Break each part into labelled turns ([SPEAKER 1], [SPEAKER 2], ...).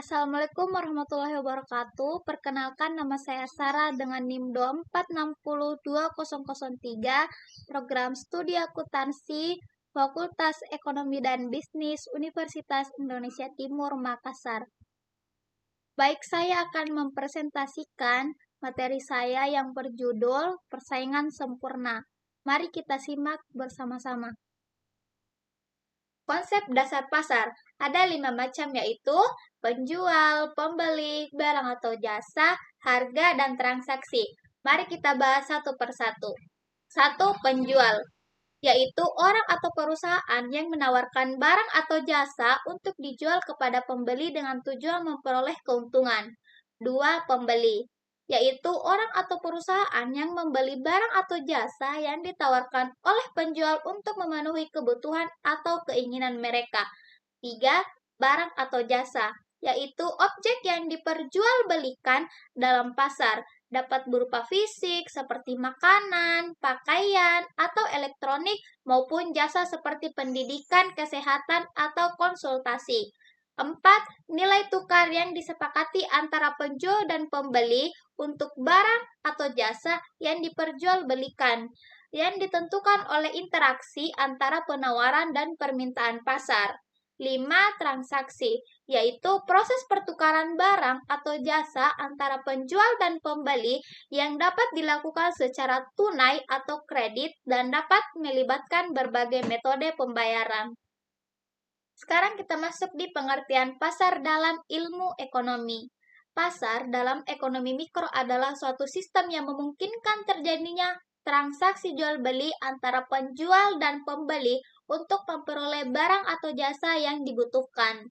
[SPEAKER 1] Assalamualaikum warahmatullahi wabarakatuh. Perkenalkan, nama saya Sarah dengan NIM DOM 462003, Program Studi Akuntansi, Fakultas Ekonomi dan Bisnis, Universitas Indonesia Timur, Makassar. Baik, saya akan mempresentasikan materi saya yang berjudul Persaingan Sempurna. Mari kita simak bersama-sama. Konsep dasar pasar ada 5 macam, yaitu penjual, pembeli, barang atau jasa, harga, dan transaksi. Mari kita bahas satu persatu. 1. Penjual, yaitu orang atau perusahaan yang menawarkan barang atau jasa untuk dijual kepada pembeli dengan tujuan memperoleh keuntungan. 2. Pembeli, yaitu orang atau perusahaan yang membeli barang atau jasa yang ditawarkan oleh penjual untuk memenuhi kebutuhan atau keinginan mereka. 3. Barang atau jasa, yaitu objek yang diperjualbelikan dalam pasar, dapat berupa fisik seperti makanan, pakaian, atau elektronik, maupun jasa seperti pendidikan, kesehatan, atau konsultasi. 4. Nilai tukar yang disepakati antara penjual dan pembeli untuk barang atau jasa yang diperjualbelikan, yang ditentukan oleh interaksi antara penawaran dan permintaan pasar. 5. Transaksi, yaitu proses pertukaran barang atau jasa antara penjual dan pembeli yang dapat dilakukan secara tunai atau kredit dan dapat melibatkan berbagai metode pembayaran. Sekarang kita masuk di pengertian pasar dalam ilmu ekonomi. Pasar dalam ekonomi mikro adalah suatu sistem yang memungkinkan terjadinya transaksi jual-beli antara penjual dan pembeli untuk memperoleh barang atau jasa yang dibutuhkan.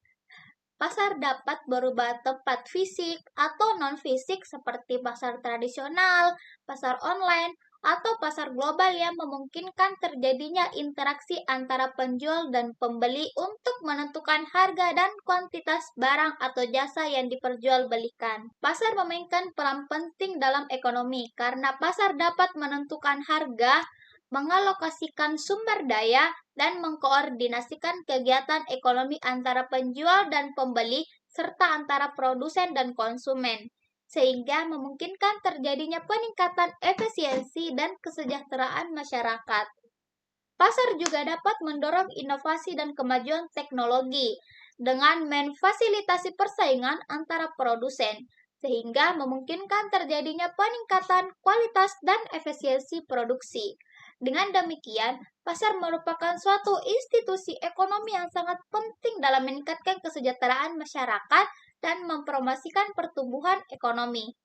[SPEAKER 1] Pasar dapat berubah tempat fisik atau non-fisik seperti pasar tradisional, pasar online, atau pasar global yang memungkinkan terjadinya interaksi antara penjual dan pembeli untuk menentukan harga dan kuantitas barang atau jasa yang diperjualbelikan. Pasar memainkan peran penting dalam ekonomi karena pasar dapat menentukan harga, mengalokasikan sumber daya, dan mengkoordinasikan kegiatan ekonomi antara penjual dan pembeli serta antara produsen dan konsumen, sehingga memungkinkan terjadinya peningkatan efisiensi dan kesejahteraan masyarakat. Pasar juga dapat mendorong inovasi dan kemajuan teknologi dengan memfasilitasi persaingan antara produsen, sehingga memungkinkan terjadinya peningkatan kualitas dan efisiensi produksi. Dengan demikian, pasar merupakan suatu institusi ekonomi yang sangat penting dalam meningkatkan kesejahteraan masyarakat dan mempromosikan pertumbuhan ekonomi.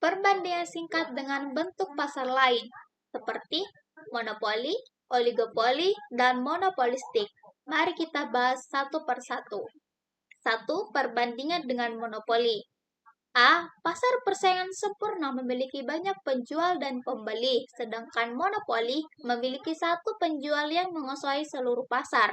[SPEAKER 1] Perbandingan singkat dengan bentuk pasar lain, seperti monopoli, oligopoli, dan monopolistik. Mari kita bahas satu persatu. 1. Perbandingan dengan monopoli. A. Pasar persaingan sempurna memiliki banyak penjual dan pembeli, sedangkan monopoli memiliki satu penjual yang menguasai seluruh pasar.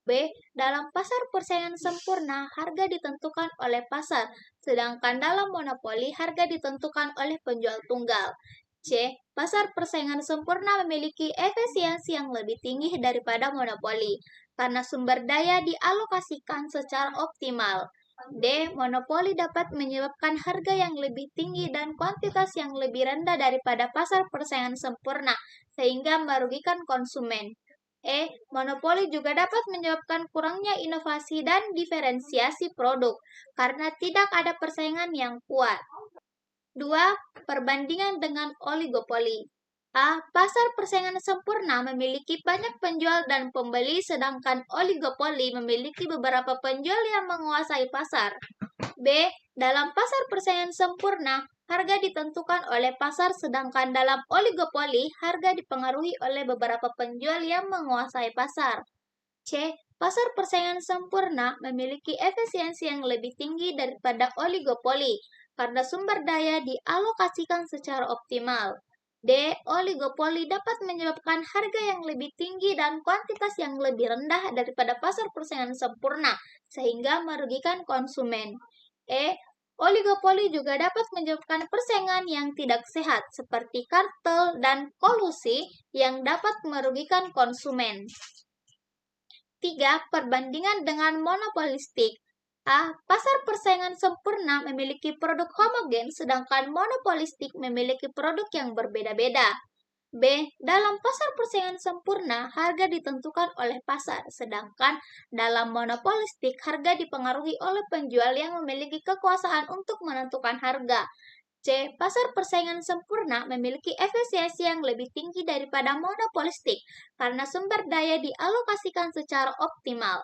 [SPEAKER 1] B. Dalam pasar persaingan sempurna, harga ditentukan oleh pasar, sedangkan dalam monopoli, harga ditentukan oleh penjual tunggal. C. Pasar persaingan sempurna memiliki efisiensi yang lebih tinggi daripada monopoli, karena sumber daya dialokasikan secara optimal. D. Monopoli dapat menyebabkan harga yang lebih tinggi dan kuantitas yang lebih rendah daripada pasar persaingan sempurna, sehingga merugikan konsumen. E. Monopoli juga dapat menyebabkan kurangnya inovasi dan diferensiasi produk, karena tidak ada persaingan yang kuat. 2. Perbandingan dengan oligopoli. A. Pasar persaingan sempurna memiliki banyak penjual dan pembeli, sedangkan oligopoli memiliki beberapa penjual yang menguasai pasar. B. Dalam pasar persaingan sempurna, harga ditentukan oleh pasar, sedangkan dalam oligopoli, harga dipengaruhi oleh beberapa penjual yang menguasai pasar. C. Pasar persaingan sempurna memiliki efisiensi yang lebih tinggi daripada oligopoli, karena sumber daya dialokasikan secara optimal. D. Oligopoli dapat menyebabkan harga yang lebih tinggi dan kuantitas yang lebih rendah daripada pasar persaingan sempurna, sehingga merugikan konsumen. E. Oligopoli juga dapat menyebabkan persaingan yang tidak sehat, seperti kartel dan kolusi yang dapat merugikan konsumen. 3. Perbandingan dengan monopolistik. A. Pasar persaingan sempurna memiliki produk homogen, sedangkan monopolistik memiliki produk yang berbeda-beda. B. Dalam pasar persaingan sempurna, harga ditentukan oleh pasar, sedangkan dalam monopolistik, harga dipengaruhi oleh penjual yang memiliki kekuasaan untuk menentukan harga. C. Pasar persaingan sempurna memiliki efisiensi yang lebih tinggi daripada monopolistik karena sumber daya dialokasikan secara optimal.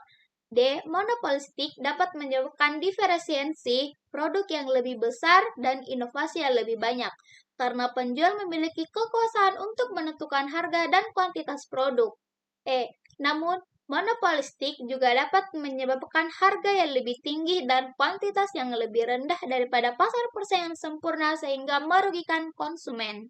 [SPEAKER 1] D. Monopolistik dapat menyebabkan diferensiasi produk yang lebih besar dan inovasi yang lebih banyak karena penjual memiliki kekuasaan untuk menentukan harga dan kuantitas produk. Namun, monopolistik juga dapat menyebabkan harga yang lebih tinggi dan kuantitas yang lebih rendah daripada pasar persaingan sempurna sehingga merugikan konsumen.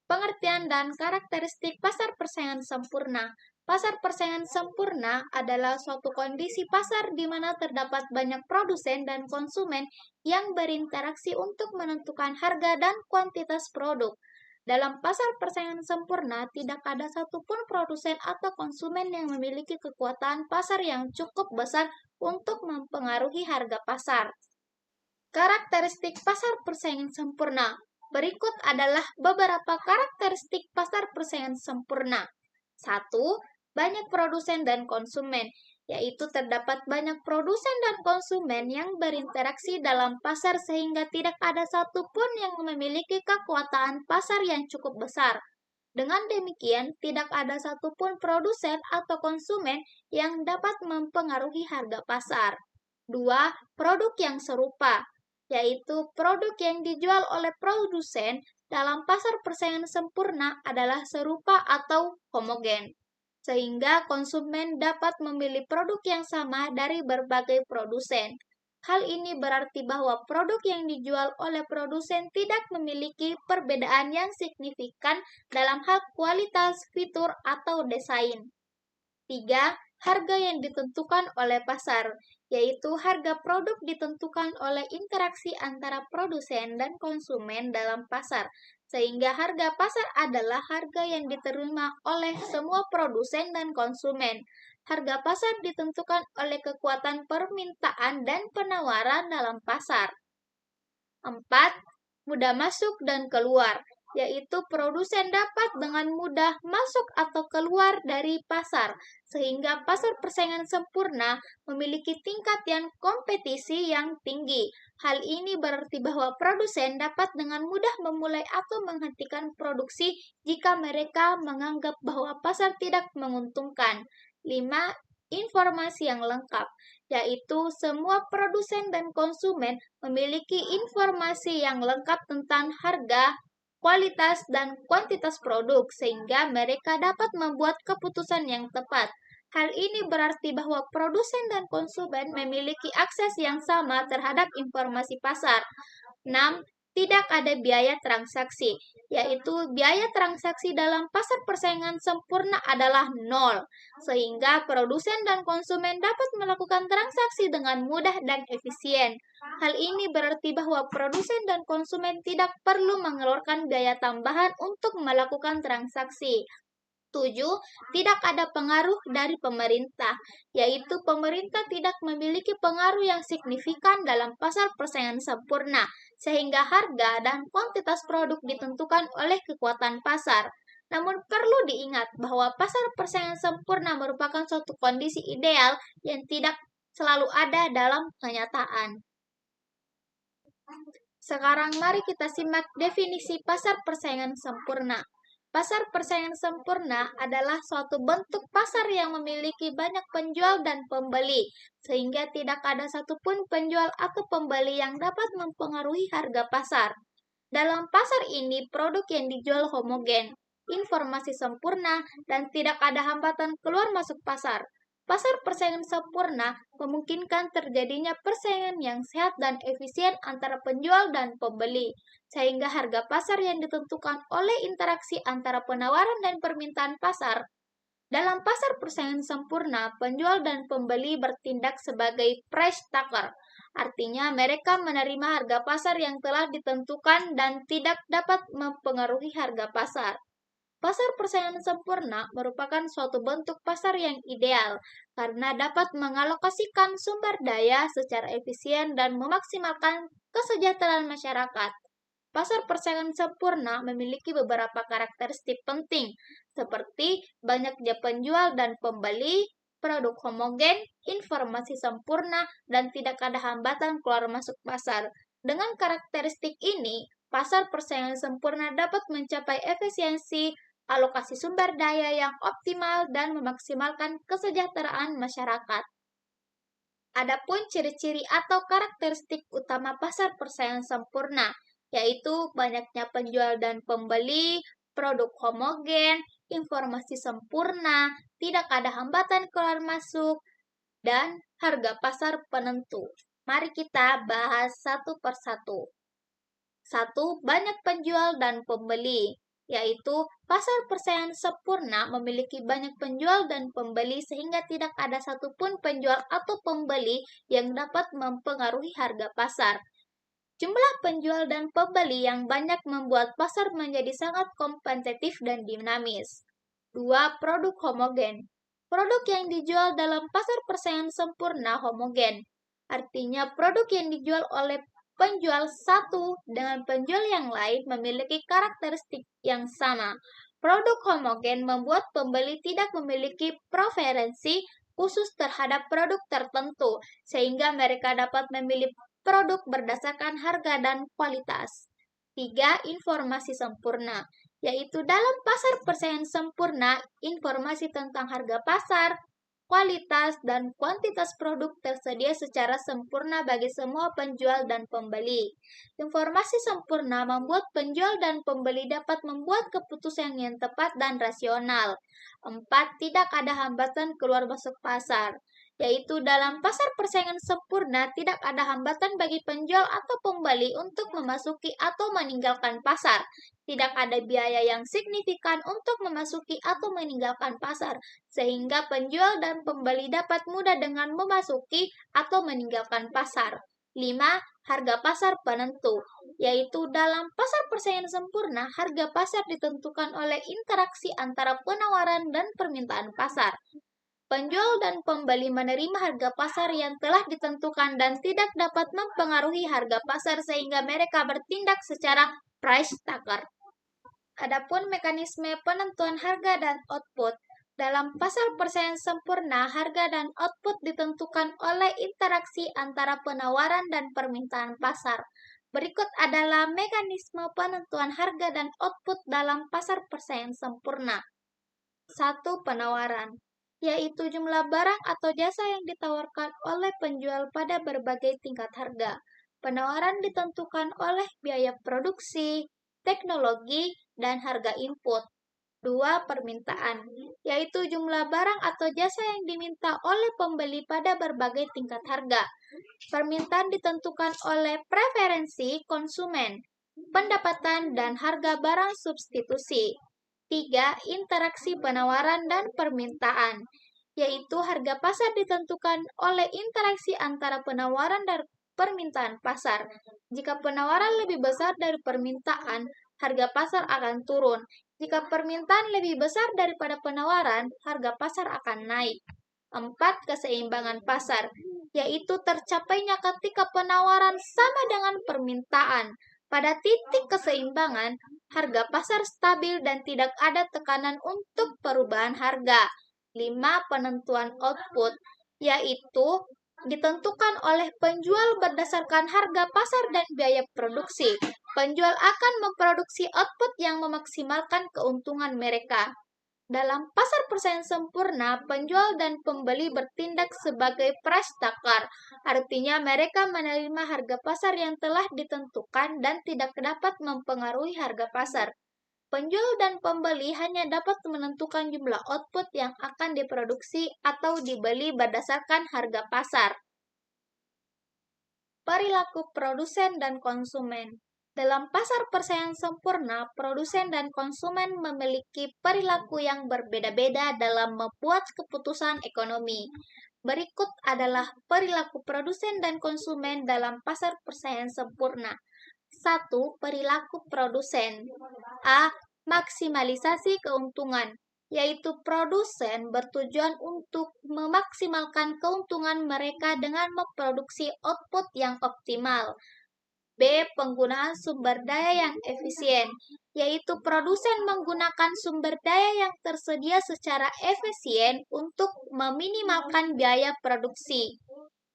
[SPEAKER 1] Pengertian dan karakteristik pasar persaingan sempurna. Pasar persaingan sempurna adalah suatu kondisi pasar di mana terdapat banyak produsen dan konsumen yang berinteraksi untuk menentukan harga dan kuantitas produk. Dalam pasar persaingan sempurna, tidak ada satupun produsen atau konsumen yang memiliki kekuatan pasar yang cukup besar untuk mempengaruhi harga pasar. Karakteristik pasar persaingan sempurna. Berikut adalah beberapa karakteristik pasar persaingan sempurna. 1. Banyak produsen dan konsumen, yaitu terdapat banyak produsen dan konsumen yang berinteraksi dalam pasar sehingga tidak ada satupun yang memiliki kekuatan pasar yang cukup besar. Dengan demikian, tidak ada satupun produsen atau konsumen yang dapat mempengaruhi harga pasar. 2. Produk yang serupa, yaitu produk yang dijual oleh produsen dalam pasar persaingan sempurna adalah serupa atau homogen, sehingga konsumen dapat memilih produk yang sama dari berbagai produsen. Hal ini berarti bahwa produk yang dijual oleh produsen tidak memiliki perbedaan yang signifikan dalam hal kualitas, fitur, atau desain. 3. Harga yang ditentukan oleh pasar, yaitu harga produk ditentukan oleh interaksi antara produsen dan konsumen dalam pasar, sehingga harga pasar adalah harga yang diterima oleh semua produsen dan konsumen. Harga pasar ditentukan oleh kekuatan permintaan dan penawaran dalam pasar. 4. Mudah masuk dan keluar, yaitu produsen dapat dengan mudah masuk atau keluar dari pasar, sehingga pasar persaingan sempurna memiliki tingkat yang kompetisi yang tinggi. Hal ini berarti bahwa produsen dapat dengan mudah memulai atau menghentikan produksi jika mereka menganggap bahwa pasar tidak menguntungkan. 5. Informasi yang lengkap, yaitu semua produsen dan konsumen memiliki informasi yang lengkap tentang harga, kualitas, dan kuantitas produk, sehingga mereka dapat membuat keputusan yang tepat. Hal ini berarti bahwa produsen dan konsumen memiliki akses yang sama terhadap informasi pasar. 6. Tidak ada biaya transaksi, yaitu biaya transaksi dalam pasar persaingan sempurna adalah nol, sehingga produsen dan konsumen dapat melakukan transaksi dengan mudah dan efisien. Hal ini berarti bahwa produsen dan konsumen tidak perlu mengeluarkan biaya tambahan untuk melakukan transaksi. 7. Tidak ada pengaruh dari pemerintah, yaitu pemerintah tidak memiliki pengaruh yang signifikan dalam pasar persaingan sempurna, sehingga harga dan kuantitas produk ditentukan oleh kekuatan pasar. Namun perlu diingat bahwa pasar persaingan sempurna merupakan suatu kondisi ideal yang tidak selalu ada dalam kenyataan. Sekarang mari kita simak definisi pasar persaingan sempurna. Pasar persaingan sempurna adalah suatu bentuk pasar yang memiliki banyak penjual dan pembeli, sehingga tidak ada satupun penjual atau pembeli yang dapat mempengaruhi harga pasar. Dalam pasar ini, produk yang dijual homogen, informasi sempurna, dan tidak ada hambatan keluar masuk pasar. Pasar persaingan sempurna memungkinkan terjadinya persaingan yang sehat dan efisien antara penjual dan pembeli, sehingga harga pasar yang ditentukan oleh interaksi antara penawaran dan permintaan pasar. Dalam pasar persaingan sempurna, penjual dan pembeli bertindak sebagai price taker. Artinya, mereka menerima harga pasar yang telah ditentukan dan tidak dapat mempengaruhi harga pasar. Pasar persaingan sempurna merupakan suatu bentuk pasar yang ideal karena dapat mengalokasikan sumber daya secara efisien dan memaksimalkan kesejahteraan masyarakat. Pasar persaingan sempurna memiliki beberapa karakteristik penting, seperti banyaknya penjual dan pembeli, produk homogen, informasi sempurna, dan tidak ada hambatan keluar masuk pasar. Dengan karakteristik ini, pasar persaingan sempurna dapat mencapai efisiensi, alokasi sumber daya yang optimal, dan memaksimalkan kesejahteraan masyarakat. Adapun ciri-ciri atau karakteristik utama pasar persaingan sempurna, yaitu banyaknya penjual dan pembeli, produk homogen, informasi sempurna, tidak ada hambatan keluar masuk, dan harga pasar penentu. Mari kita bahas satu persatu. Satu, banyak penjual dan pembeli, yaitu pasar persaingan sempurna memiliki banyak penjual dan pembeli sehingga tidak ada satupun penjual atau pembeli yang dapat mempengaruhi harga pasar. Jumlah penjual dan pembeli yang banyak membuat pasar menjadi sangat kompetitif dan dinamis. Dua, produk homogen. Produk yang dijual dalam pasar persaingan sempurna homogen. Artinya produk yang dijual oleh penjual satu dengan penjual yang lain memiliki karakteristik yang sama. Produk homogen membuat pembeli tidak memiliki preferensi khusus terhadap produk tertentu, sehingga mereka dapat memilih produk berdasarkan harga dan kualitas. 3. Informasi sempurna, yaitu dalam pasar persaingan sempurna, informasi tentang harga pasar, kualitas, dan kuantitas produk tersedia secara sempurna bagi semua penjual dan pembeli. Informasi sempurna membuat penjual dan pembeli dapat membuat keputusan yang tepat dan rasional. 4. Tidak ada hambatan keluar masuk pasar, yaitu dalam pasar persaingan sempurna tidak ada hambatan bagi penjual atau pembeli untuk memasuki atau meninggalkan pasar. Tidak ada biaya yang signifikan untuk memasuki atau meninggalkan pasar, sehingga penjual dan pembeli dapat mudah dengan memasuki atau meninggalkan pasar. 5. Harga pasar penentu, yaitu dalam pasar persaingan sempurna, harga pasar ditentukan oleh interaksi antara penawaran dan permintaan pasar. Penjual dan pembeli menerima harga pasar yang telah ditentukan dan tidak dapat mempengaruhi harga pasar sehingga mereka bertindak secara price taker. Adapun mekanisme penentuan harga dan output, dalam pasar persaingan sempurna, harga dan output ditentukan oleh interaksi antara penawaran dan permintaan pasar. Berikut adalah mekanisme penentuan harga dan output dalam pasar persaingan sempurna. 1. Penawaran, yaitu jumlah barang atau jasa yang ditawarkan oleh penjual pada berbagai tingkat harga. Penawaran ditentukan oleh biaya produksi, teknologi, dan harga input. 2. Permintaan, yaitu jumlah barang atau jasa yang diminta oleh pembeli pada berbagai tingkat harga. Permintaan ditentukan oleh preferensi konsumen, pendapatan, dan harga barang substitusi. 3. Interaksi penawaran dan permintaan, yaitu harga pasar ditentukan oleh interaksi antara penawaran dan permintaan pasar. Jika penawaran lebih besar dari permintaan, harga pasar akan turun. Jika permintaan lebih besar daripada penawaran, harga pasar akan naik. 4. Keseimbangan pasar, yaitu tercapainya ketika penawaran sama dengan permintaan. Pada titik keseimbangan, harga pasar stabil dan tidak ada tekanan untuk perubahan harga. 5. Penentuan output, yaitu ditentukan oleh penjual berdasarkan harga pasar dan biaya produksi. Penjual akan memproduksi output yang memaksimalkan keuntungan mereka. Dalam pasar persaingan sempurna, penjual dan pembeli bertindak sebagai price taker. Artinya mereka menerima harga pasar yang telah ditentukan dan tidak dapat mempengaruhi harga pasar. Penjual dan pembeli hanya dapat menentukan jumlah output yang akan diproduksi atau dibeli berdasarkan harga pasar. Perilaku produsen dan konsumen. Dalam pasar persaingan sempurna, produsen dan konsumen memiliki perilaku yang berbeda-beda dalam membuat keputusan ekonomi. Berikut adalah perilaku produsen dan konsumen dalam pasar persaingan sempurna. 1. Perilaku produsen. A. Maksimalisasi keuntungan, yaitu produsen bertujuan untuk memaksimalkan keuntungan mereka dengan memproduksi output yang optimal. B. Penggunaan sumber daya yang efisien, yaitu produsen menggunakan sumber daya yang tersedia secara efisien untuk meminimalkan biaya produksi.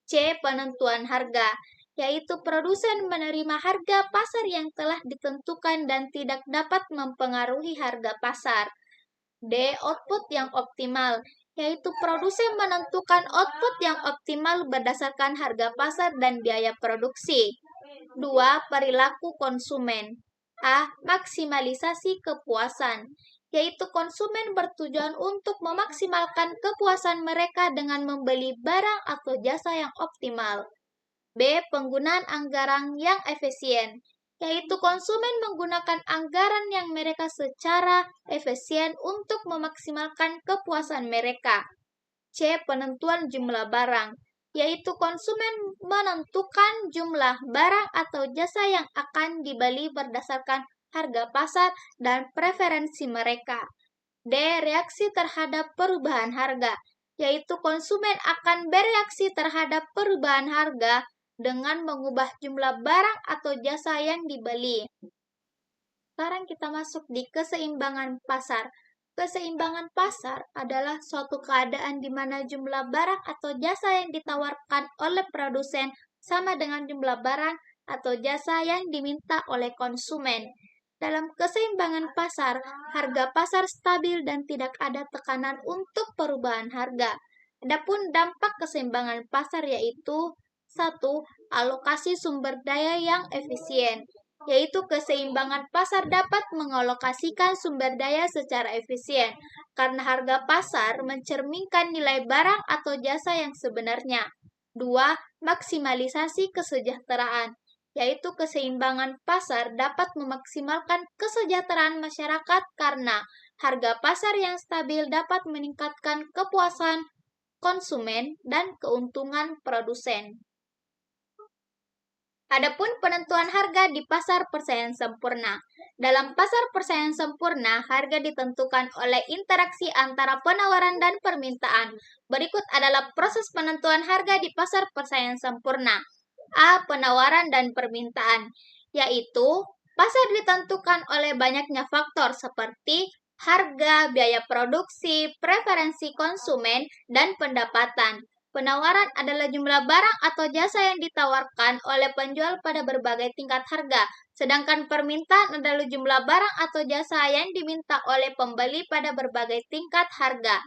[SPEAKER 1] C. Penentuan harga, yaitu produsen menerima harga pasar yang telah ditentukan dan tidak dapat mempengaruhi harga pasar. D. Output yang optimal, yaitu produsen menentukan output yang optimal berdasarkan harga pasar dan biaya produksi. 2. Perilaku konsumen. A. Maksimalisasi kepuasan, yaitu konsumen bertujuan untuk memaksimalkan kepuasan mereka dengan membeli barang atau jasa yang optimal. B. Penggunaan anggaran yang efisien, yaitu konsumen menggunakan anggaran yang mereka secara efisien untuk memaksimalkan kepuasan mereka. C. Penentuan jumlah barang, yaitu konsumen menentukan jumlah barang atau jasa yang akan dibeli berdasarkan harga pasar dan preferensi mereka. D. Reaksi terhadap perubahan harga, yaitu konsumen akan bereaksi terhadap perubahan harga dengan mengubah jumlah barang atau jasa yang dibeli. Sekarang kita masuk di keseimbangan pasar. Keseimbangan pasar adalah suatu keadaan di mana jumlah barang atau jasa yang ditawarkan oleh produsen sama dengan jumlah barang atau jasa yang diminta oleh konsumen. Dalam keseimbangan pasar, harga pasar stabil dan tidak ada tekanan untuk perubahan harga. Adapun dampak keseimbangan pasar yaitu 1. Alokasi sumber daya yang efisien, yaitu keseimbangan pasar dapat mengalokasikan sumber daya secara efisien, karena harga pasar mencerminkan nilai barang atau jasa yang sebenarnya. 2. Maksimalisasi kesejahteraan, yaitu keseimbangan pasar dapat memaksimalkan kesejahteraan masyarakat karena harga pasar yang stabil dapat meningkatkan kepuasan konsumen dan keuntungan produsen. Adapun penentuan harga di pasar persaingan sempurna. Dalam pasar persaingan sempurna, harga ditentukan oleh interaksi antara penawaran dan permintaan. Berikut adalah proses penentuan harga di pasar persaingan sempurna. A. Penawaran dan permintaan, yaitu pasar ditentukan oleh banyaknya faktor seperti harga, biaya produksi, preferensi konsumen, dan pendapatan. Penawaran adalah jumlah barang atau jasa yang ditawarkan oleh penjual pada berbagai tingkat harga, sedangkan permintaan adalah jumlah barang atau jasa yang diminta oleh pembeli pada berbagai tingkat harga.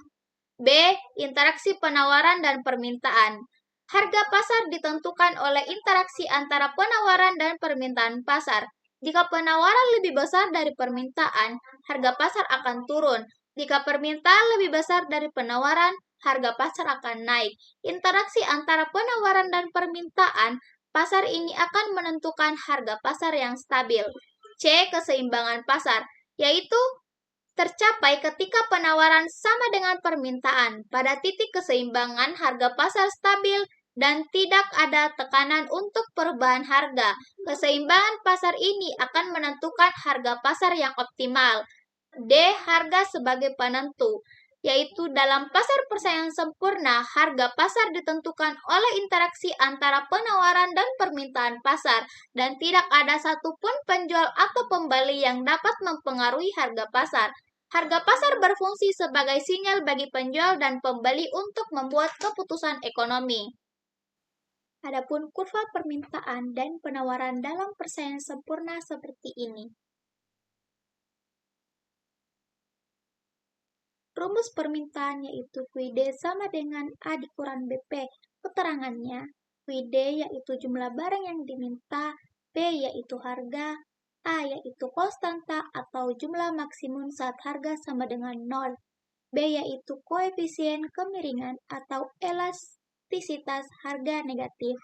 [SPEAKER 1] B. Interaksi penawaran dan permintaan. Harga pasar ditentukan oleh interaksi antara penawaran dan permintaan pasar. Jika penawaran lebih besar dari permintaan, harga pasar akan turun. Jika permintaan lebih besar dari penawaran, harga pasar akan naik. Interaksi antara penawaran dan permintaan pasar ini akan menentukan harga pasar yang stabil. C. Keseimbangan pasar, yaitu tercapai ketika penawaran sama dengan permintaan. Pada titik keseimbangan, harga pasar stabil dan tidak ada tekanan untuk perubahan harga. Keseimbangan pasar ini akan menentukan harga pasar yang optimal. D. Harga sebagai penentu, yaitu dalam pasar persaingan sempurna, harga pasar ditentukan oleh interaksi antara penawaran dan permintaan pasar, dan tidak ada satupun penjual atau pembeli yang dapat mempengaruhi harga pasar. Harga pasar berfungsi sebagai sinyal bagi penjual dan pembeli untuk membuat keputusan ekonomi. Adapun kurva permintaan dan penawaran dalam persaingan sempurna seperti ini. Rumus permintaan yaitu QD sama dengan A dikurangi BP. Keterangannya, QD yaitu jumlah barang yang diminta, P yaitu harga, A yaitu konstanta atau jumlah maksimum saat harga sama dengan 0, B yaitu koefisien kemiringan atau elastisitas harga negatif.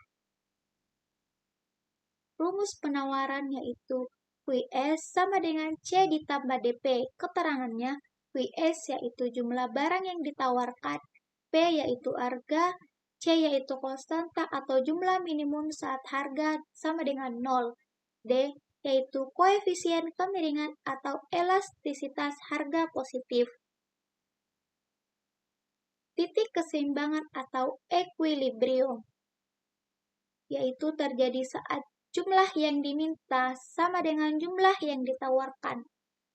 [SPEAKER 1] Rumus penawaran yaitu QS sama dengan C ditambah DP. Keterangannya, QS yaitu jumlah barang yang ditawarkan, P yaitu harga, C yaitu konstanta atau jumlah minimum saat harga sama dengan 0, D yaitu koefisien kemiringan atau elastisitas harga positif. titik keseimbangan atau equilibrium, yaitu terjadi saat jumlah yang diminta sama dengan jumlah yang ditawarkan.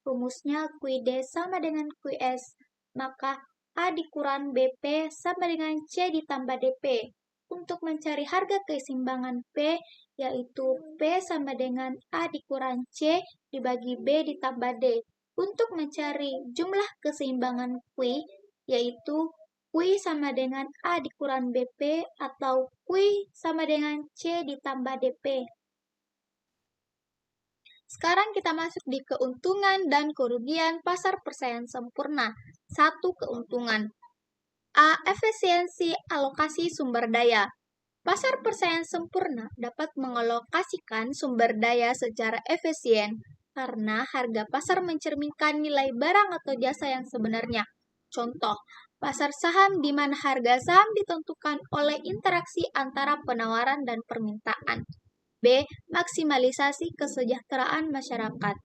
[SPEAKER 1] Rumusnya QD sama dengan QS, maka A dikurang BP sama dengan C ditambah DP. Untuk mencari harga keseimbangan P, yaitu P sama dengan A dikurang C dibagi B ditambah D. Untuk mencari jumlah keseimbangan Q, yaitu Q sama dengan A dikurang BP atau Q sama dengan C ditambah DP. Sekarang kita masuk di keuntungan dan kerugian pasar persaingan sempurna. 1. Keuntungan. A. Efisiensi alokasi sumber daya. Pasar persaingan sempurna dapat mengalokasikan sumber daya secara efisien karena harga pasar mencerminkan nilai barang atau jasa yang sebenarnya. Contoh, pasar saham di mana harga saham ditentukan oleh interaksi antara penawaran dan permintaan. B. Maksimalisasi kesejahteraan masyarakat,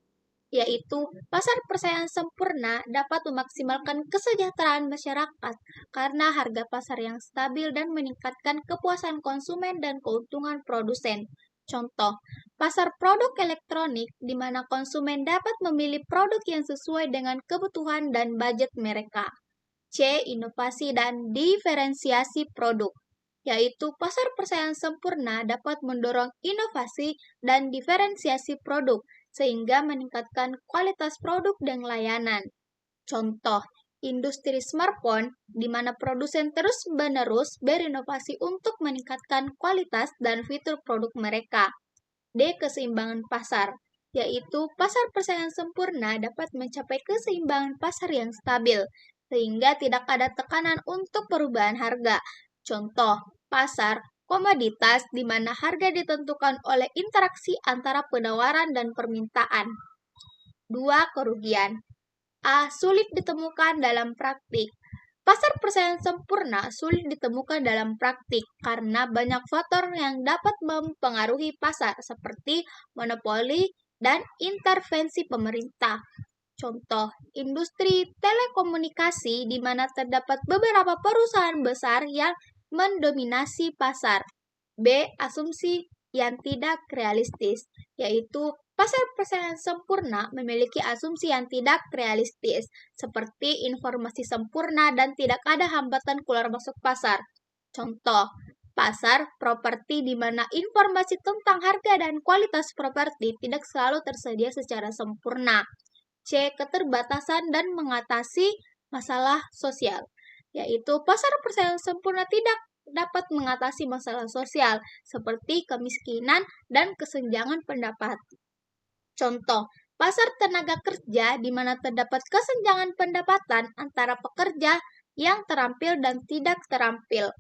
[SPEAKER 1] yaitu pasar persaingan sempurna dapat memaksimalkan kesejahteraan masyarakat karena harga pasar yang stabil dan meningkatkan kepuasan konsumen dan keuntungan produsen. Contoh, pasar produk elektronik di mana konsumen dapat memilih produk yang sesuai dengan kebutuhan dan budget mereka. C. Inovasi dan diferensiasi produk, yaitu pasar persaingan sempurna dapat mendorong inovasi dan diferensiasi produk sehingga meningkatkan kualitas produk dan layanan. Contoh, industri smartphone di mana produsen terus-menerus berinovasi untuk meningkatkan kualitas dan fitur produk mereka. D. Keseimbangan pasar, yaitu pasar persaingan sempurna dapat mencapai keseimbangan pasar yang stabil sehingga tidak ada tekanan untuk perubahan harga. Contoh, pasar komoditas di mana harga ditentukan oleh interaksi antara penawaran dan permintaan. 2. Kerugian. A. Sulit ditemukan dalam praktik. Pasar persaingan sempurna sulit ditemukan dalam praktik karena banyak faktor yang dapat mempengaruhi pasar seperti monopoli dan intervensi pemerintah. Contoh, industri telekomunikasi di mana terdapat beberapa perusahaan besar yang mendominasi pasar. B. Asumsi yang tidak realistis, yaitu pasar persaingan sempurna memiliki asumsi yang tidak realistis, seperti informasi sempurna dan tidak ada hambatan keluar masuk pasar. Contoh, pasar properti di mana informasi tentang harga dan kualitas properti tidak selalu tersedia secara sempurna. C. Keterbatasan dan mengatasi masalah sosial, yaitu pasar persaingan sempurna tidak dapat mengatasi masalah sosial seperti kemiskinan dan kesenjangan pendapat. Contoh, pasar tenaga kerja di mana terdapat kesenjangan pendapatan antara pekerja yang terampil dan tidak terampil.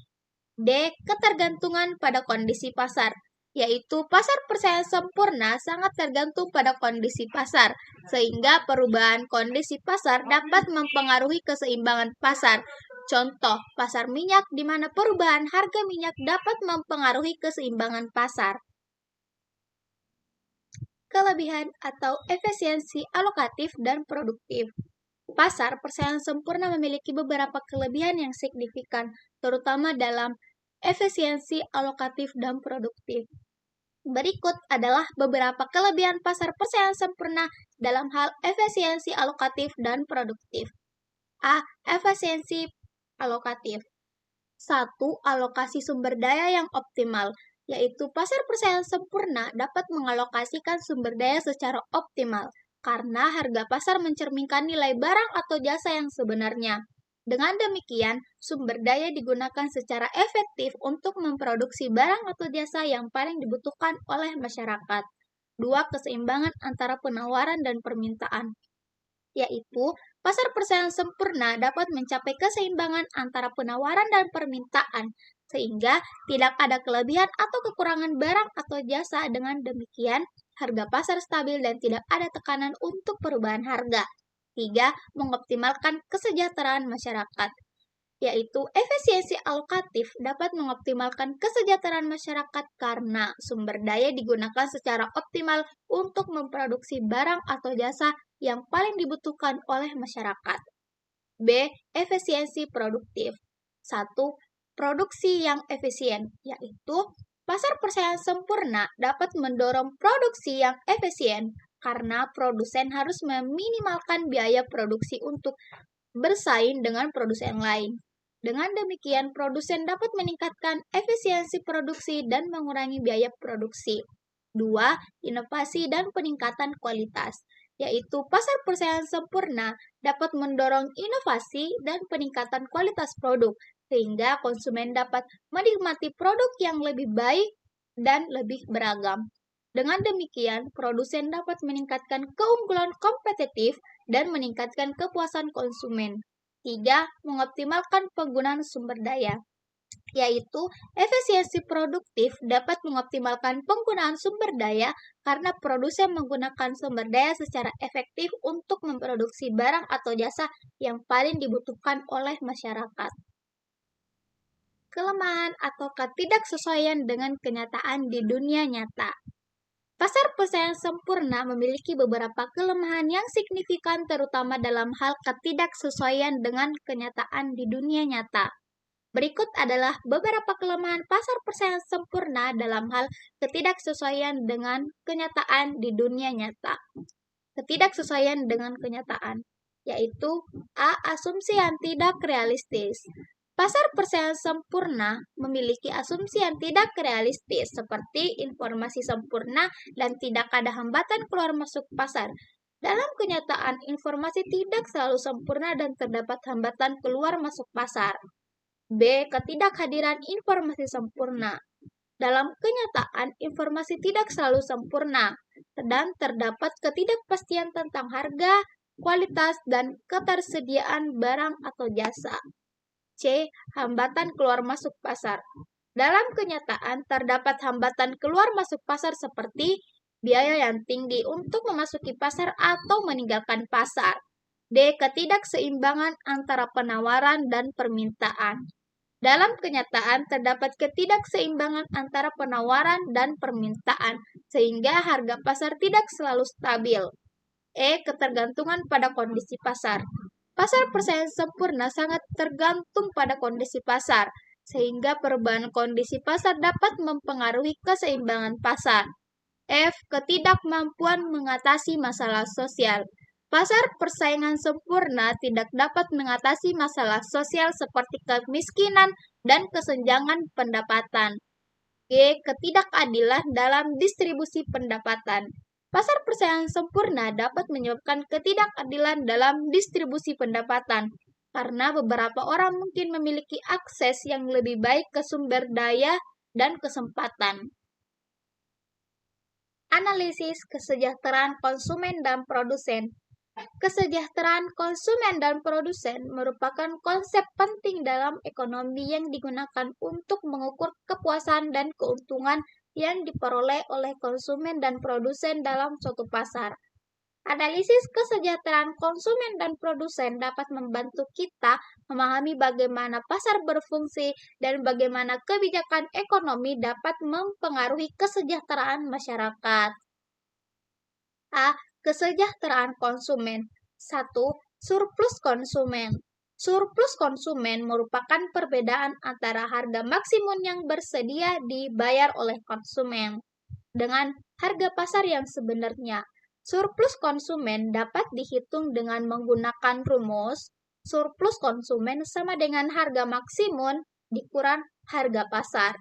[SPEAKER 1] D. Ketergantungan pada kondisi pasar, yaitu pasar persaingan sempurna sangat tergantung pada kondisi pasar, sehingga perubahan kondisi pasar dapat mempengaruhi keseimbangan pasar. Contoh, pasar minyak di mana perubahan harga minyak dapat mempengaruhi keseimbangan pasar. Kelebihan atau efisiensi alokatif dan produktif. Pasar persaingan sempurna memiliki beberapa kelebihan yang signifikan, terutama dalam efisiensi alokatif dan produktif. Berikut adalah beberapa kelebihan pasar persaingan sempurna dalam hal efisiensi alokatif dan produktif. A. Efisiensi alokatif. 1. Alokasi sumber daya yang optimal, yaitu pasar persaingan sempurna dapat mengalokasikan sumber daya secara optimal karena harga pasar mencerminkan nilai barang atau jasa yang sebenarnya. Dengan demikian, sumber daya digunakan secara efektif untuk memproduksi barang atau jasa yang paling dibutuhkan oleh masyarakat. 2. Keseimbangan antara penawaran dan permintaan, yaitu pasar persaingan sempurna dapat mencapai keseimbangan antara penawaran dan permintaan, sehingga tidak ada kelebihan atau kekurangan barang atau jasa. Dengan demikian, harga pasar stabil dan tidak ada tekanan untuk perubahan harga. 3. Mengoptimalkan kesejahteraan masyarakat, yaitu efisiensi alokatif dapat mengoptimalkan kesejahteraan masyarakat karena sumber daya digunakan secara optimal untuk memproduksi barang atau jasa yang paling dibutuhkan oleh masyarakat. B. Efisiensi produktif, 1. Produksi yang efisien, yaitu pasar persaingan sempurna dapat mendorong produksi yang efisien karena produsen harus meminimalkan biaya produksi untuk bersaing dengan produsen lain. Dengan demikian, produsen dapat meningkatkan efisiensi produksi dan mengurangi biaya produksi. 2. Inovasi dan peningkatan kualitas, yaitu pasar persaingan sempurna dapat mendorong inovasi dan peningkatan kualitas produk, sehingga konsumen dapat menikmati produk yang lebih baik dan lebih beragam. Dengan demikian, produsen dapat meningkatkan keunggulan kompetitif dan meningkatkan kepuasan konsumen. 3. Mengoptimalkan penggunaan sumber daya, yaitu efisiensi produktif dapat mengoptimalkan penggunaan sumber daya karena produsen menggunakan sumber daya secara efektif untuk memproduksi barang atau jasa yang paling dibutuhkan oleh masyarakat. Kelemahan atau ketidaksesuaian dengan kenyataan di dunia nyata. Pasar persaingan sempurna memiliki beberapa kelemahan yang signifikan terutama dalam hal ketidaksesuaian dengan kenyataan di dunia nyata. Berikut adalah beberapa kelemahan pasar persaingan sempurna dalam hal ketidaksesuaian dengan kenyataan di dunia nyata. Ketidaksesuaian dengan kenyataan, yaitu A. Asumsi yang tidak realistis. Pasar persaingan sempurna memiliki asumsi yang tidak realistis seperti informasi sempurna dan tidak ada hambatan keluar masuk pasar. Dalam kenyataan, informasi tidak selalu sempurna dan terdapat hambatan keluar masuk pasar. B. Ketidakhadiran informasi sempurna. Dalam kenyataan, informasi tidak selalu sempurna dan terdapat ketidakpastian tentang harga, kualitas, dan ketersediaan barang atau jasa. C. Hambatan keluar masuk pasar. Dalam kenyataan, terdapat hambatan keluar masuk pasar seperti biaya yang tinggi untuk memasuki pasar atau meninggalkan pasar. D. Ketidakseimbangan antara penawaran dan permintaan. Dalam kenyataan, terdapat ketidakseimbangan antara penawaran dan permintaan, sehingga harga pasar tidak selalu stabil. E. Ketergantungan pada kondisi pasar. Pasar persaingan sempurna sangat tergantung pada kondisi pasar, sehingga perubahan kondisi pasar dapat mempengaruhi keseimbangan pasar. F. Ketidakmampuan mengatasi masalah sosial. Pasar persaingan sempurna tidak dapat mengatasi masalah sosial seperti kemiskinan dan kesenjangan pendapatan. G. Ketidakadilan dalam distribusi pendapatan. Pasar persaingan sempurna dapat menyebabkan ketidakadilan dalam distribusi pendapatan, karena beberapa orang mungkin memiliki akses yang lebih baik ke sumber daya dan kesempatan. Analisis kesejahteraan konsumen dan produsen. Kesejahteraan konsumen dan produsen merupakan konsep penting dalam ekonomi yang digunakan untuk mengukur kepuasan dan keuntungan yang diperoleh oleh konsumen dan produsen dalam suatu pasar. Analisis kesejahteraan konsumen dan produsen dapat membantu kita memahami bagaimana pasar berfungsi dan bagaimana kebijakan ekonomi dapat mempengaruhi kesejahteraan masyarakat. A. Kesejahteraan konsumen. 1. Surplus konsumen. Surplus konsumen merupakan perbedaan antara harga maksimum yang bersedia dibayar oleh konsumen dengan harga pasar yang sebenarnya. Surplus konsumen dapat dihitung dengan menggunakan rumus surplus konsumen sama dengan harga maksimum dikurang harga pasar.